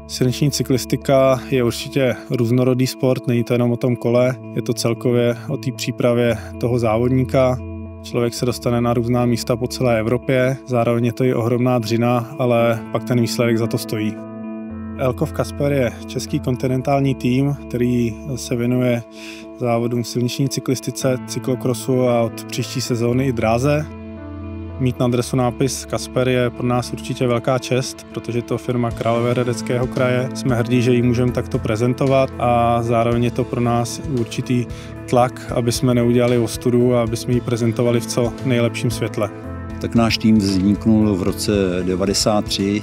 Silniční cyklistika je určitě různorodý sport, není to jenom o tom kole, je to celkově o té přípravě toho závodníka. Člověk se dostane na různá místa po celé Evropě, zároveň je to i ohromná dřina, ale pak ten výsledek za to stojí. Elkov Kasper je český kontinentální tým, který se věnuje závodům v silniční cyklistice, cyklokrosu a od příští sezóny i dráze. Mít na dresu nápis Kasper je pro nás určitě velká čest, protože to firma Královéhradeckého kraje. Jsme hrdí, že ji můžeme takto prezentovat a zároveň je to pro nás určitý tlak, aby jsme neudělali ostudu a aby jsme ji prezentovali v co nejlepším světle. Tak náš tým vzniknul v roce 1993,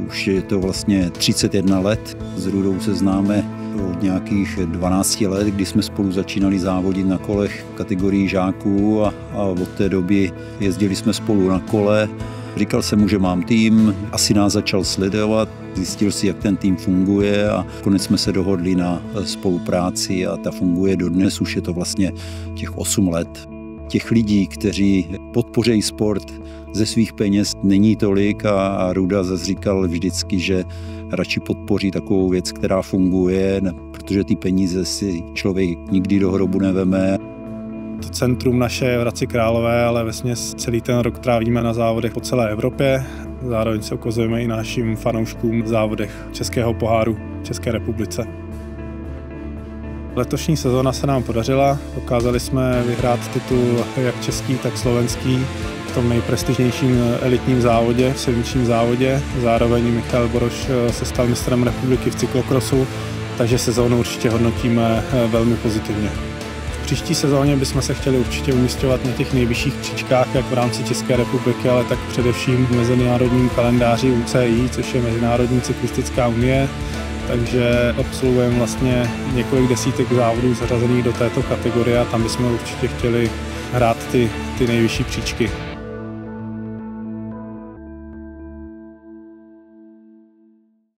už je to vlastně 31 let. S Rudou se známe od nějakých 12 let, kdy jsme spolu začínali závodit na kolech kategorii žáků a od té doby jezdili jsme spolu na kole. Říkal jsem mu, že mám tým, asi nás začal sledovat, zjistil si, jak ten tým funguje a konec jsme se dohodli na spolupráci a ta funguje dodnes, už je to vlastně těch 8 let. Těch lidí, kteří podpořejí sport ze svých peněz, není tolik a Ruda zase říkal vždycky, že radši podpoří takovou věc, která funguje, protože ty peníze si člověk nikdy do hrobu neveme. To centrum naše je v Hradci Králové, ale vesměs celý ten rok trávíme na závodech po celé Evropě. Zároveň se ukazujeme i našim fanouškům v závodech Českého poháru v České republice. Letošní sezóna se nám podařila, dokázali jsme vyhrát titul jak český, tak slovenský v tom nejprestižnějším elitním závodě, v silničním závodě. Zároveň Michal Boroš se stal mistrem republiky v cyklokrosu, takže sezónu určitě hodnotíme velmi pozitivně. V příští sezóně bychom se chtěli určitě umísťovat na těch nejvyšších příčkách, jak v rámci České republiky, ale tak především v mezinárodním kalendáři UCI, což je Mezinárodní cyklistická unie. Takže absolvujeme vlastně několik desítek závodů zařazených do této kategorie a tam bychom určitě chtěli hrát ty nejvyšší příčky.